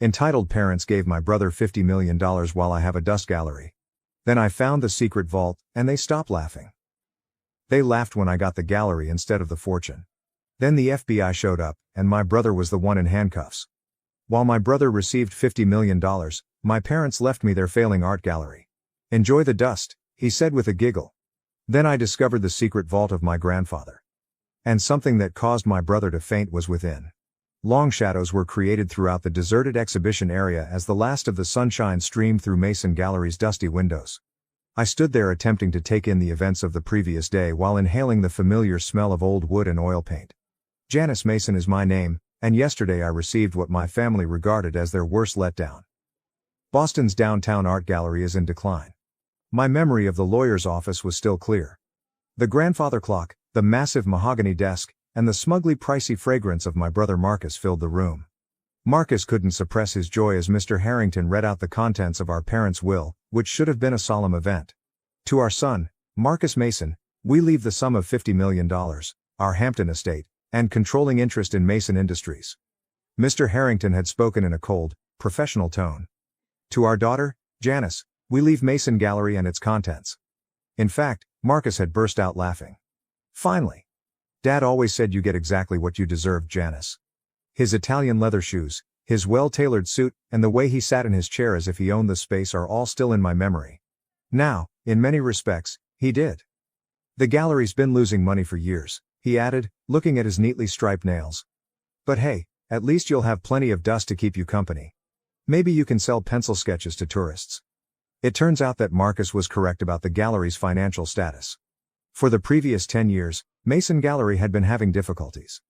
Entitled parents gave my brother $50 million while I have a dust gallery. Then I found the secret vault, and they stopped laughing. They laughed when I got the gallery instead of the fortune. Then the FBI showed up, and my brother was the one in handcuffs. While my brother received $50 million, my parents left me their failing art gallery. "Enjoy the dust," he said with a giggle. Then I discovered the secret vault of my grandfather. And something that caused my brother to faint was within. Long shadows were created throughout the deserted exhibition area as the last of the sunshine streamed through Mason Gallery's dusty windows. I stood there attempting to take in the events of the previous day while inhaling the familiar smell of old wood and oil paint. Janice Mason is my name, and yesterday I received what my family regarded as their worst letdown. Boston's downtown art gallery is in decline. My memory of the lawyer's office was still clear. The grandfather clock, the massive mahogany desk, and the smugly pricey fragrance of my brother Marcus filled the room. Marcus couldn't suppress his joy as Mr. Harrington read out the contents of our parents' will, which should have been a solemn event. To our son, Marcus Mason, we leave the sum of $50 million, our Hampton estate, and controlling interest in Mason Industries. Mr. Harrington had spoken in a cold, professional tone. To our daughter, Janice, we leave Mason Gallery and its contents. In fact, Marcus had burst out laughing. Finally. Dad always said you get exactly what you deserve, Janice. His Italian leather shoes, his well-tailored suit, and the way he sat in his chair as if he owned the space are all still in my memory. Now, in many respects, he did. The gallery's been losing money for years, he added, looking at his neatly striped nails. But hey, at least you'll have plenty of dust to keep you company. Maybe you can sell pencil sketches to tourists. It turns out that Marcus was correct about the gallery's financial status. For the previous 10 years, Mason Gallery had been having difficulties.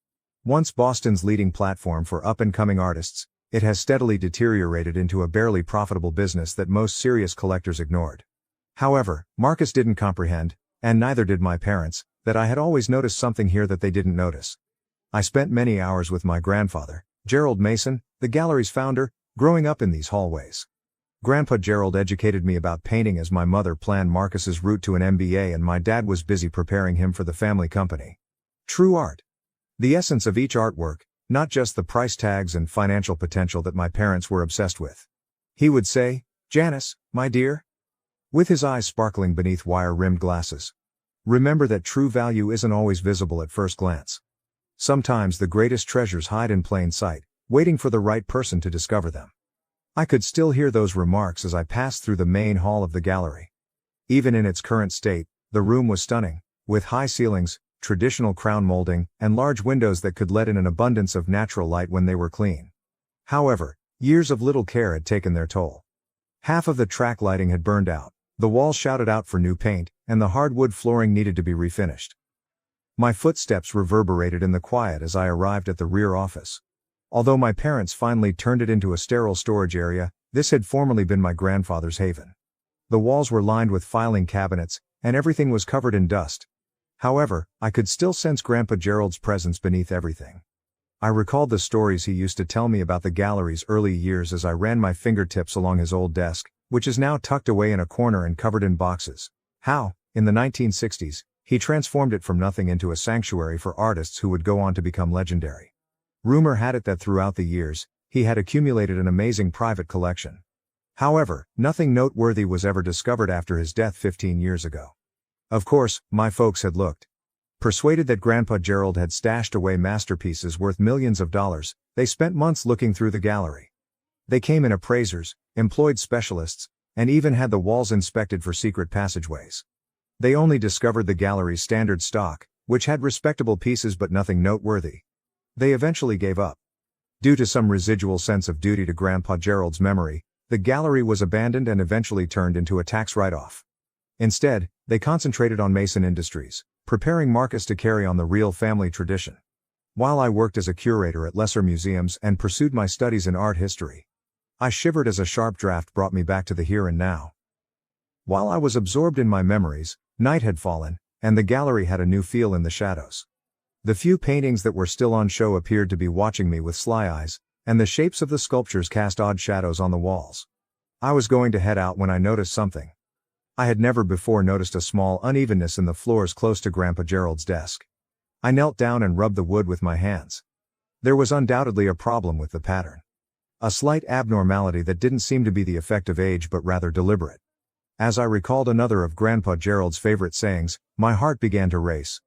Once Boston's leading platform for up-and-coming artists, it has steadily deteriorated into a barely profitable business that most serious collectors ignored. However, Marcus didn't comprehend, and neither did my parents, that I had always noticed something here that they didn't notice. I spent many hours with my grandfather, Gerald Mason, the gallery's founder, growing up in these hallways. Grandpa Gerald educated me about painting as my mother planned Marcus's route to an MBA and my dad was busy preparing him for the family company. True art. The essence of each artwork, not just the price tags and financial potential that my parents were obsessed with. He would say, "Janice, my dear," with his eyes sparkling beneath wire-rimmed glasses. "Remember that true value isn't always visible at first glance. Sometimes the greatest treasures hide in plain sight, waiting for the right person to discover them." I could still hear those remarks as I passed through the main hall of the gallery. Even in its current state, the room was stunning, with high ceilings, traditional crown molding, and large windows that could let in an abundance of natural light when they were clean. However, years of little care had taken their toll. Half of the track lighting had burned out, the walls shouted out for new paint, and the hardwood flooring needed to be refinished. My footsteps reverberated in the quiet as I arrived at the rear office. Although my parents finally turned it into a sterile storage area, this had formerly been my grandfather's haven. The walls were lined with filing cabinets, and everything was covered in dust. However, I could still sense Grandpa Gerald's presence beneath everything. I recalled the stories he used to tell me about the gallery's early years as I ran my fingertips along his old desk, which is now tucked away in a corner and covered in boxes. How, in the 1960s, he transformed it from nothing into a sanctuary for artists who would go on to become legendary. Rumor had it that throughout the years, he had accumulated an amazing private collection. However, nothing noteworthy was ever discovered after his death 15 years ago. Of course, my folks had looked. Persuaded that Grandpa Gerald had stashed away masterpieces worth millions of dollars, they spent months looking through the gallery. They came in appraisers, employed specialists, and even had the walls inspected for secret passageways. They only discovered the gallery's standard stock, which had respectable pieces but nothing noteworthy. They eventually gave up. Due to some residual sense of duty to Grandpa Gerald's memory, the gallery was abandoned and eventually turned into a tax write-off. Instead, they concentrated on Mason Industries, preparing Marcus to carry on the real family tradition. While I worked as a curator at lesser museums and pursued my studies in art history, I shivered as a sharp draft brought me back to the here and now. While I was absorbed in my memories, night had fallen, and the gallery had a new feel in the shadows. The few paintings that were still on show appeared to be watching me with sly eyes, and the shapes of the sculptures cast odd shadows on the walls. I was going to head out when I noticed something. I had never before noticed a small unevenness in the floors close to Grandpa Gerald's desk. I knelt down and rubbed the wood with my hands. There was undoubtedly a problem with the pattern. A slight abnormality that didn't seem to be the effect of age but rather deliberate. As I recalled another of Grandpa Gerald's favorite sayings, my heart began to race.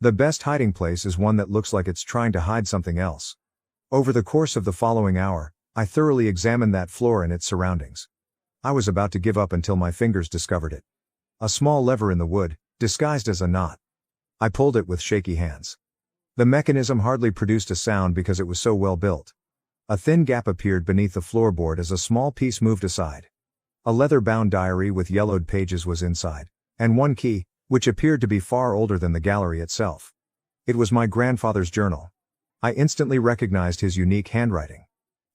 The best hiding place is one that looks like it's trying to hide something else. Over the course of the following hour, I thoroughly examined that floor and its surroundings. I was about to give up until my fingers discovered it. A small lever in the wood, disguised as a knot. I pulled it with shaky hands. The mechanism hardly produced a sound because it was so well built. A thin gap appeared beneath the floorboard as a small piece moved aside. A leather-bound diary with yellowed pages was inside, and one key, which appeared to be far older than the gallery itself. It was my grandfather's journal. I instantly recognized his unique handwriting.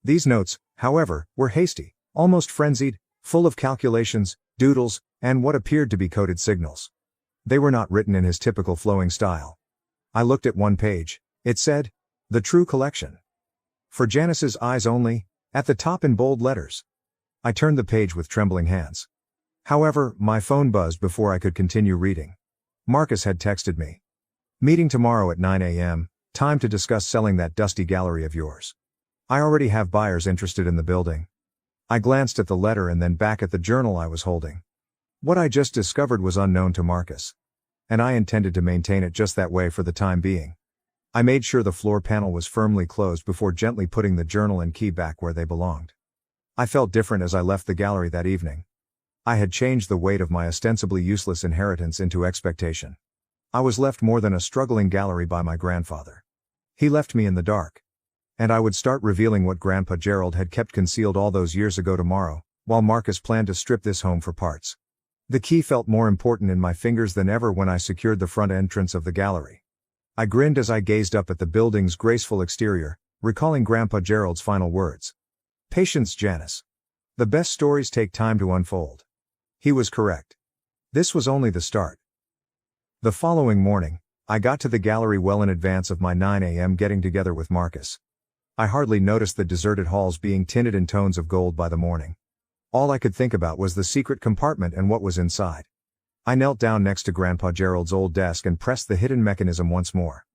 These notes, however, were hasty, almost frenzied, full of calculations, doodles, and what appeared to be coded signals. They were not written in his typical flowing style. I looked at one page. It said, "The True Collection. For Janice's eyes only," at the top in bold letters. I turned the page with trembling hands. However, my phone buzzed before I could continue reading. Marcus had texted me. "Meeting tomorrow at 9 a.m., time to discuss selling that dusty gallery of yours. I already have buyers interested in the building." I glanced at the letter and then back at the journal I was holding. What I just discovered was unknown to Marcus. And I intended to maintain it just that way for the time being. I made sure the floor panel was firmly closed before gently putting the journal and key back where they belonged. I felt different as I left the gallery that evening. I had changed the weight of my ostensibly useless inheritance into expectation. I was left more than a struggling gallery by my grandfather. He left me in the dark. And I would start revealing what Grandpa Gerald had kept concealed all those years ago tomorrow, while Marcus planned to strip this home for parts. The key felt more important in my fingers than ever when I secured the front entrance of the gallery. I grinned as I gazed up at the building's graceful exterior, recalling Grandpa Gerald's final words. "Patience, Janice. The best stories take time to unfold." He was correct. This was only the start. The following morning, I got to the gallery well in advance of my 9 a.m. getting together with Marcus. I hardly noticed the deserted halls being tinted in tones of gold by the morning. All I could think about was the secret compartment and what was inside. I knelt down next to Grandpa Gerald's old desk and pressed the hidden mechanism once more.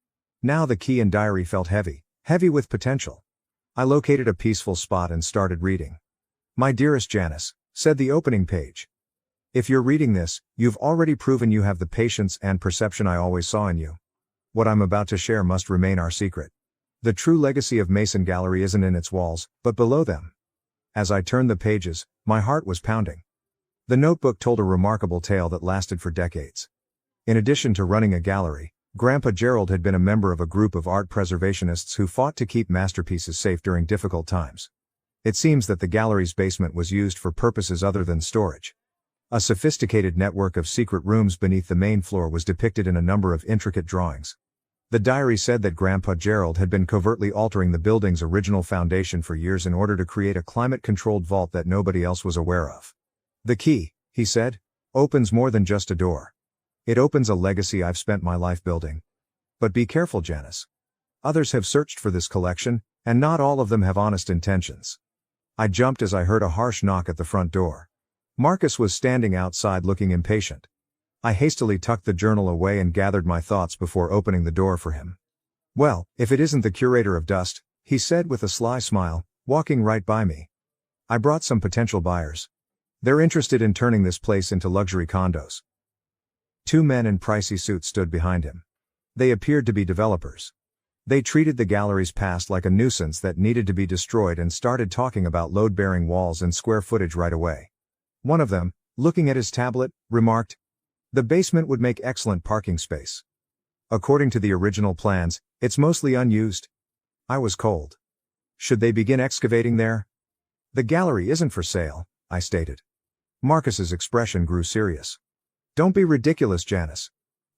Now the key and diary felt heavy, heavy with potential. I located a peaceful spot and started reading. "My dearest Janice," said the opening page. "If you're reading this, you've already proven you have the patience and perception I always saw in you. What I'm about to share must remain our secret. The true legacy of Mason Gallery isn't in its walls, but below them." As I turned the pages, my heart was pounding. The notebook told a remarkable tale that lasted for decades. In addition to running a gallery, Grandpa Gerald had been a member of a group of art preservationists who fought to keep masterpieces safe during difficult times. It seems that the gallery's basement was used for purposes other than storage. A sophisticated network of secret rooms beneath the main floor was depicted in a number of intricate drawings. The diary said that Grandpa Gerald had been covertly altering the building's original foundation for years in order to create a climate-controlled vault that nobody else was aware of. "The key," he said, "opens more than just a door. It opens a legacy I've spent my life building. But be careful, Janice. Others have searched for this collection, and not all of them have honest intentions." I jumped as I heard a harsh knock at the front door. Marcus was standing outside looking impatient. I hastily tucked the journal away and gathered my thoughts before opening the door for him. "Well, if it isn't the curator of dust," he said with a sly smile, walking right by me. "I brought some potential buyers. They're interested in turning this place into luxury condos." Two men in pricey suits stood behind him. They appeared to be developers. They treated the gallery's past like a nuisance that needed to be destroyed and started talking about load-bearing walls and square footage right away. One of them, looking at his tablet, remarked, "The basement would make excellent parking space. According to the original plans, it's mostly unused." I was cold. Should they begin excavating there? "The gallery isn't for sale," I stated. Marcus's expression grew serious. "Don't be ridiculous, Janice.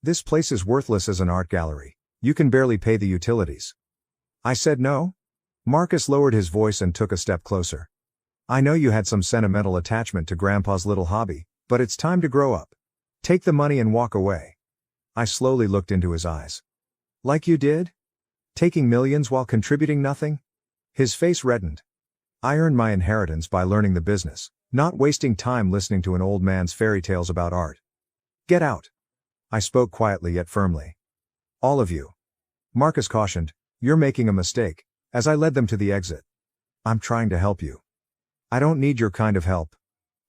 This place is worthless as an art gallery. You can barely pay the utilities." I said no. Marcus lowered his voice and took a step closer. "I know you had some sentimental attachment to Grandpa's little hobby, but it's time to grow up. Take the money and walk away." I slowly looked into his eyes. "Like you did? Taking millions while contributing nothing?" His face reddened. "I earned my inheritance by learning the business, not wasting time listening to an old man's fairy tales about art. Get out." I spoke quietly yet firmly. "All of you," Marcus cautioned, "you're making a mistake," as I led them to the exit. I'm trying to help you. I don't need your kind of help.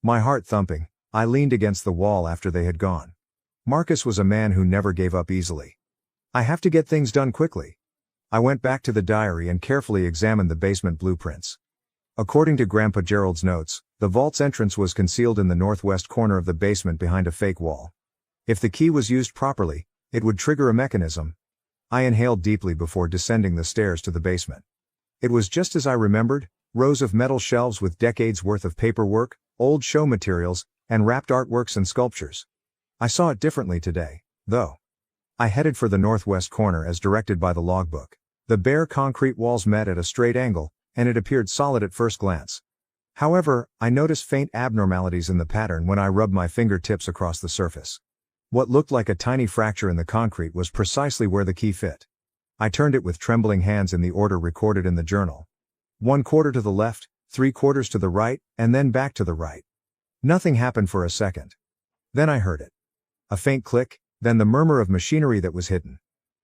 My heart thumping, I leaned against the wall after they had gone. Marcus was a man who never gave up easily. I have to get things done quickly. I went back to the diary and carefully examined the basement blueprints. According to Grandpa Gerald's notes, the vault's entrance was concealed in the northwest corner of the basement behind a fake wall. If the key was used properly, it would trigger a mechanism. I inhaled deeply before descending the stairs to the basement. It was just as I remembered, rows of metal shelves with decades worth of paperwork, old show materials, and wrapped artworks and sculptures. I saw it differently today, though. I headed for the northwest corner as directed by the logbook. The bare concrete walls met at a straight angle, and it appeared solid at first glance. However, I noticed faint abnormalities in the pattern when I rubbed my fingertips across the surface. What looked like a tiny fracture in the concrete was precisely where the key fit. I turned it with trembling hands in the order recorded in the journal. 1/4 to the left, 3/4 to the right, and then back to the right. Nothing happened for a second. Then I heard it. A faint click, then the murmur of machinery that was hidden.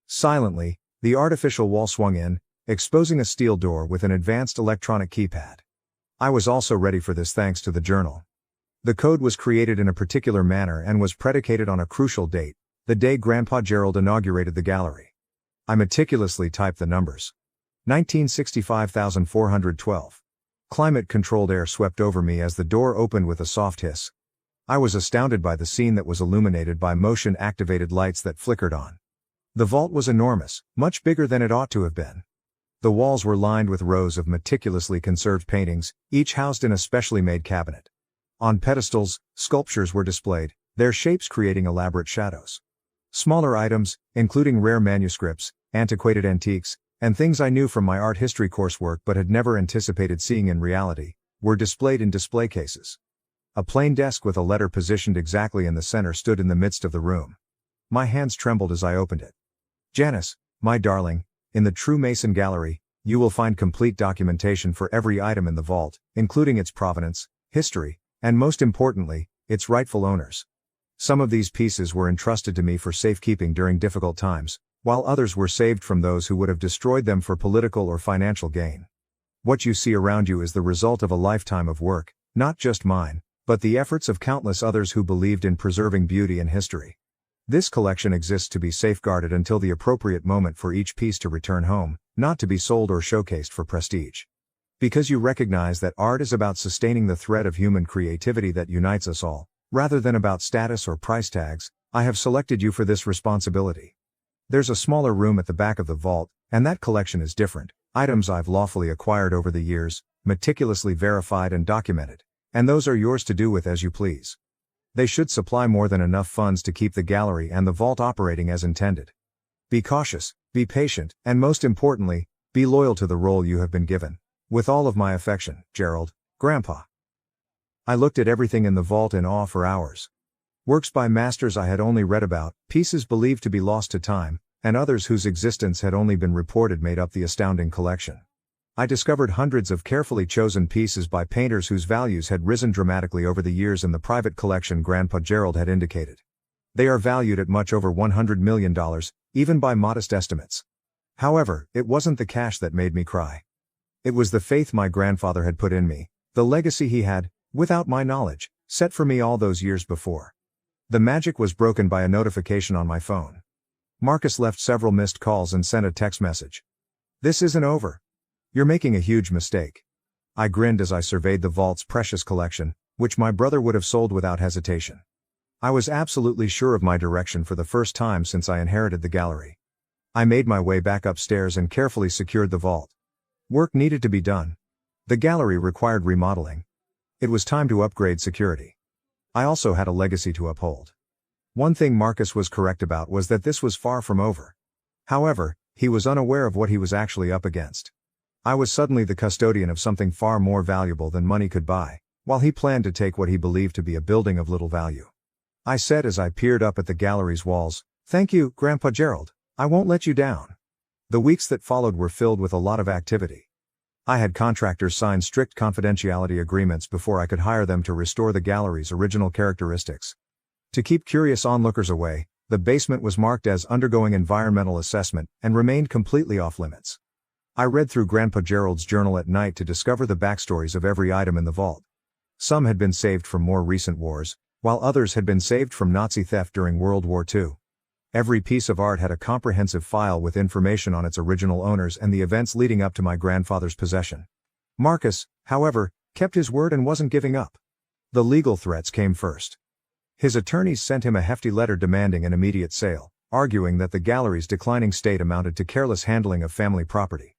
Silently, the artificial wall swung in, exposing a steel door with an advanced electronic keypad. I was also ready for this thanks to the journal. The code was created in a particular manner and was predicated on a crucial date, the day Grandpa Gerald inaugurated the gallery. I meticulously typed the numbers. 1965,412. Climate-controlled air swept over me as the door opened with a soft hiss. I was astounded by the scene that was illuminated by motion-activated lights that flickered on. The vault was enormous, much bigger than it ought to have been. The walls were lined with rows of meticulously conserved paintings, each housed in a specially made cabinet. On pedestals, sculptures were displayed, their shapes creating elaborate shadows. Smaller items, including rare manuscripts, antiquated antiques, and things I knew from my art history coursework but had never anticipated seeing in reality, were displayed in display cases. A plain desk with a letter positioned exactly in the center stood in the midst of the room. My hands trembled as I opened it. Janice, my darling, in the True Mason Gallery, you will find complete documentation for every item in the vault, including its provenance, history, and most importantly, its rightful owners. Some of these pieces were entrusted to me for safekeeping during difficult times, while others were saved from those who would have destroyed them for political or financial gain. What you see around you is the result of a lifetime of work, not just mine, but the efforts of countless others who believed in preserving beauty and history. This collection exists to be safeguarded until the appropriate moment for each piece to return home, not to be sold or showcased for prestige. Because you recognize that art is about sustaining the thread of human creativity that unites us all, rather than about status or price tags, I have selected you for this responsibility. There's a smaller room at the back of the vault, and that collection is different, items I've lawfully acquired over the years, meticulously verified and documented, and those are yours to do with as you please. They should supply more than enough funds to keep the gallery and the vault operating as intended. Be cautious, be patient, and most importantly, be loyal to the role you have been given. With all of my affection, Gerald, Grandpa. I looked at everything in the vault in awe for hours. Works by masters I had only read about, pieces believed to be lost to time, and others whose existence had only been reported made up the astounding collection. I discovered hundreds of carefully chosen pieces by painters whose values had risen dramatically over the years in the private collection Grandpa Gerald had indicated. They are valued at much over $100 million, even by modest estimates. However, it wasn't the cash that made me cry. It was the faith my grandfather had put in me, the legacy he had, without my knowledge, set for me all those years before. The magic was broken by a notification on my phone. Marcus left several missed calls and sent a text message. "This isn't over. You're making a huge mistake." I grinned as I surveyed the vault's precious collection, which my brother would have sold without hesitation. I was absolutely sure of my direction for the first time since I inherited the gallery. I made my way back upstairs and carefully secured the vault. Work needed to be done. The gallery required remodeling. It was time to upgrade security. I also had a legacy to uphold. One thing Marcus was correct about was that this was far from over. However, he was unaware of what he was actually up against. I was suddenly the custodian of something far more valuable than money could buy, while he planned to take what he believed to be a building of little value. I said as I peered up at the gallery's walls, "Thank you, Grandpa Gerald. I won't let you down." The weeks that followed were filled with a lot of activity. I had contractors sign strict confidentiality agreements before I could hire them to restore the gallery's original characteristics. To keep curious onlookers away, the basement was marked as undergoing environmental assessment and remained completely off limits. I read through Grandpa Gerald's journal at night to discover the backstories of every item in the vault. Some had been saved from more recent wars, while others had been saved from Nazi theft during World War II. Every piece of art had a comprehensive file with information on its original owners and the events leading up to my grandfather's possession. Marcus, however, kept his word and wasn't giving up. The legal threats came first. His attorneys sent him a hefty letter demanding an immediate sale, arguing that the gallery's declining state amounted to careless handling of family property.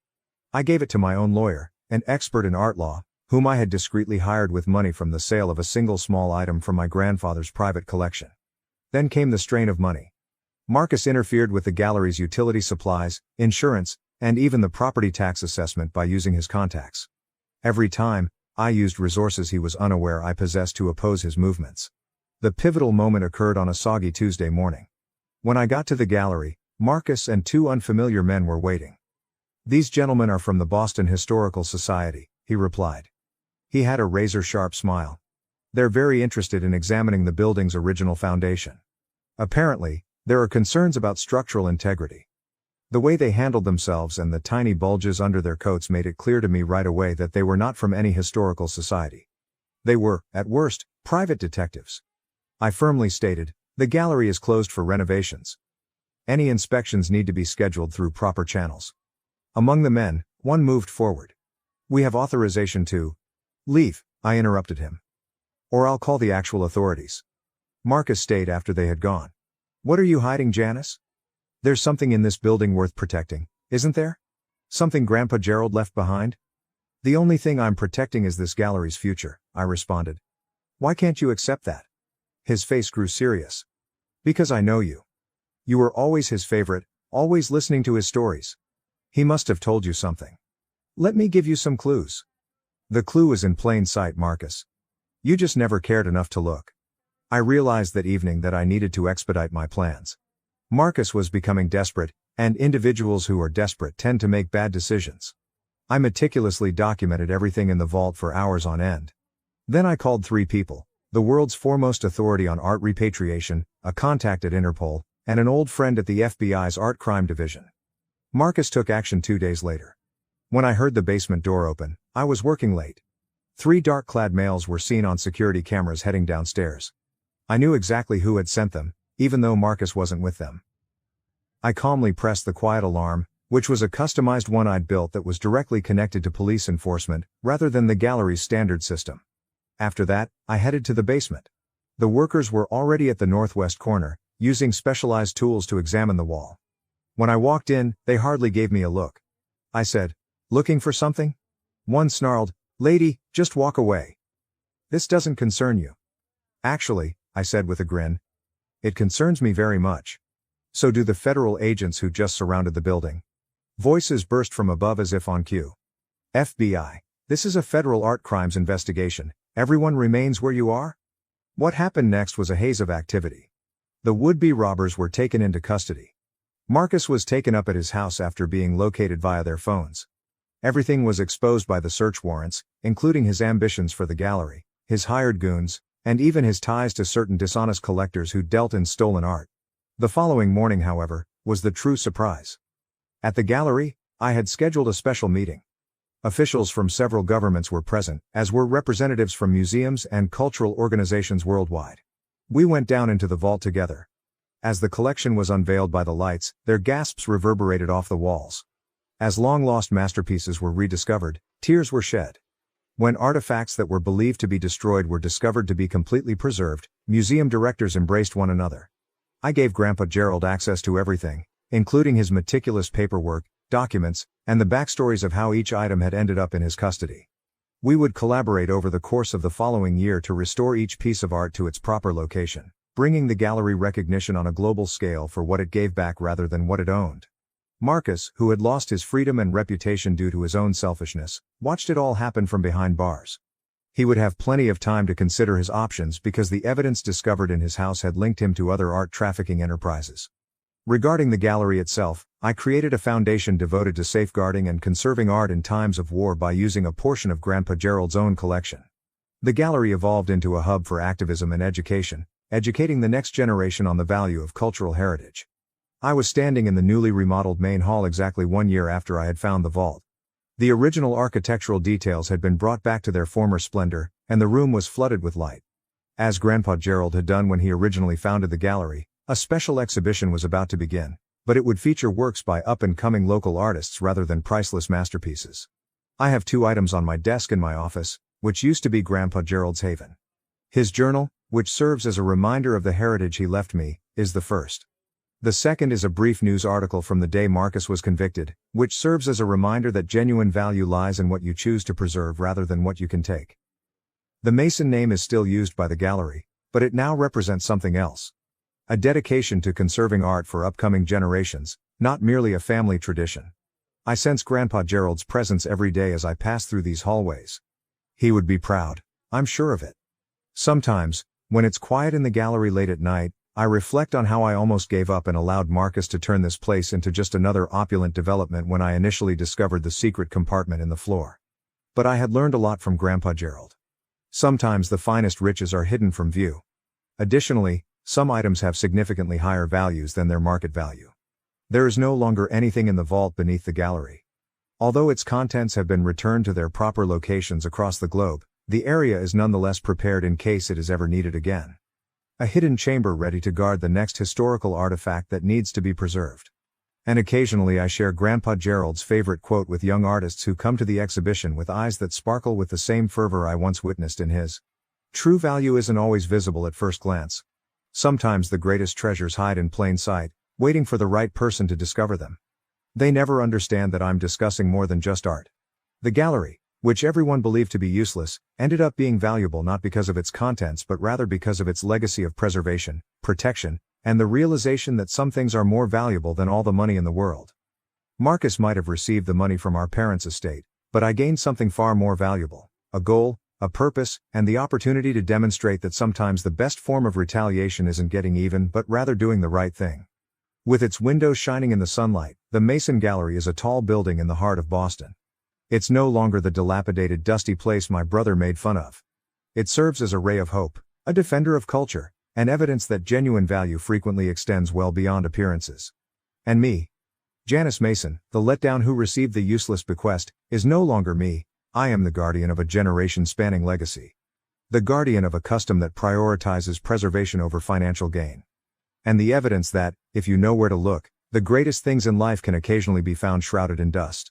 I gave it to my own lawyer, an expert in art law, whom I had discreetly hired with money from the sale of a single small item from my grandfather's private collection. Then came the strain of money. Marcus interfered with the gallery's utility supplies, insurance, and even the property tax assessment by using his contacts. Every time, I used resources he was unaware I possessed to oppose his movements. The pivotal moment occurred on a soggy Tuesday morning. When I got to the gallery, Marcus and two unfamiliar men were waiting. "These gentlemen are from the Boston Historical Society," he replied. He had a razor-sharp smile. "They're very interested in examining the building's original foundation. Apparently, there are concerns about structural integrity." The way they handled themselves and the tiny bulges under their coats made it clear to me right away that they were not from any historical society. They were, at worst, private detectives. I firmly stated, "The gallery is closed for renovations. Any inspections need to be scheduled through proper channels." Among the men, one moved forward. "We have authorization to leave," I interrupted him. "Or I'll call the actual authorities." Marcus stayed after they had gone. "What are you hiding, Janice? There's something in this building worth protecting, isn't there? Something Grandpa Gerald left behind?" "The only thing I'm protecting is this gallery's future," I responded. "Why can't you accept that?" His face grew serious. "Because I know you. You were always his favorite, always listening to his stories. He must have told you something. Let me give you some clues." "The clue is in plain sight, Marcus. You just never cared enough to look." I realized that evening that I needed to expedite my plans. Marcus was becoming desperate, and individuals who are desperate tend to make bad decisions. I meticulously documented everything in the vault for hours on end. Then I called three people: the world's foremost authority on art repatriation, a contact at Interpol, and an old friend at the FBI's Art Crime Division. Marcus took action 2 days later. When I heard the basement door open, I was working late. 3 dark-clad males were seen on security cameras heading downstairs. I knew exactly who had sent them, even though Marcus wasn't with them. I calmly pressed the quiet alarm, which was a customized one I'd built that was directly connected to police enforcement, rather than the gallery's standard system. After that, I headed to the basement. The workers were already at the northwest corner, using specialized tools to examine the wall. When I walked in, they hardly gave me a look. I said, "Looking for something?" One snarled, "Lady, just walk away. This doesn't concern you." "Actually," I said with a grin, "it concerns me very much. So do the federal agents who just surrounded the building." Voices burst from above as if on cue. "FBI, this is a federal art crimes investigation. Everyone remains where you are?" What happened next was a haze of activity. The would-be robbers were taken into custody. Marcus was taken up at his house after being located via their phones. Everything was exposed by the search warrants, including his ambitions for the gallery, his hired goons, and even his ties to certain dishonest collectors who dealt in stolen art. The following morning, however, was the true surprise. At the gallery, I had scheduled a special meeting. Officials from several governments were present, as were representatives from museums and cultural organizations worldwide. We went down into the vault together. As the collection was unveiled by the lights, their gasps reverberated off the walls. As long-lost masterpieces were rediscovered, tears were shed. When artifacts that were believed to be destroyed were discovered to be completely preserved, museum directors embraced one another. I gave Grandpa Gerald access to everything, including his meticulous paperwork, documents, and the backstories of how each item had ended up in his custody. We would collaborate over the course of the following year to restore each piece of art to its proper location, bringing the gallery recognition on a global scale for what it gave back rather than what it owned. Marcus, who had lost his freedom and reputation due to his own selfishness, watched it all happen from behind bars. He would have plenty of time to consider his options because the evidence discovered in his house had linked him to other art trafficking enterprises. Regarding the gallery itself, I created a foundation devoted to safeguarding and conserving art in times of war by using a portion of Grandpa Gerald's own collection. The gallery evolved into a hub for activism and education, educating the next generation on the value of cultural heritage. I was standing in the newly remodeled main hall exactly 1 year after I had found the vault, The original architectural details had been brought back to their former splendor, and the room was flooded with light. As Grandpa Gerald had done when he originally founded the gallery, a special exhibition was about to begin, but it would feature works by up-and-coming local artists rather than priceless masterpieces. I have 2 items on my desk in my office, which used to be Grandpa Gerald's haven. His journal, which serves as a reminder of the heritage he left me, is the first. The second is a brief news article from the day Marcus was convicted, which serves as a reminder that genuine value lies in what you choose to preserve rather than what you can take. The Mason name is still used by the gallery, but it now represents something else. A dedication to conserving art for upcoming generations, not merely a family tradition. I sense Grandpa Gerald's presence every day as I pass through these hallways. He would be proud, I'm sure of it. Sometimes, when it's quiet in the gallery late at night, I reflect on how I almost gave up and allowed Marcus to turn this place into just another opulent development when I initially discovered the secret compartment in the floor. But I had learned a lot from Grandpa Gerald. Sometimes the finest riches are hidden from view. Additionally, some items have significantly higher values than their market value. There is no longer anything in the vault beneath the gallery. Although its contents have been returned to their proper locations across the globe, the area is nonetheless prepared in case it is ever needed again. A hidden chamber ready to guard the next historical artifact that needs to be preserved. And occasionally I share Grandpa Gerald's favorite quote with young artists who come to the exhibition with eyes that sparkle with the same fervor I once witnessed in his. True value isn't always visible at first glance. Sometimes the greatest treasures hide in plain sight, waiting for the right person to discover them. They never understand that I'm discussing more than just art. The gallery, which everyone believed to be useless, ended up being valuable not because of its contents but rather because of its legacy of preservation, protection, and the realization that some things are more valuable than all the money in the world. Marcus might have received the money from our parents' estate, but I gained something far more valuable, a goal, a purpose, and the opportunity to demonstrate that sometimes the best form of retaliation isn't getting even but rather doing the right thing. With its windows shining in the sunlight, the Mason Gallery is a tall building in the heart of Boston. It's no longer the dilapidated, dusty place my brother made fun of. It serves as a ray of hope, a defender of culture, and evidence that genuine value frequently extends well beyond appearances. And me, Janice Mason, the letdown who received the useless bequest, is no longer me. I am the guardian of a generation-spanning legacy. The guardian of a custom that prioritizes preservation over financial gain. And the evidence that, if you know where to look, the greatest things in life can occasionally be found shrouded in dust.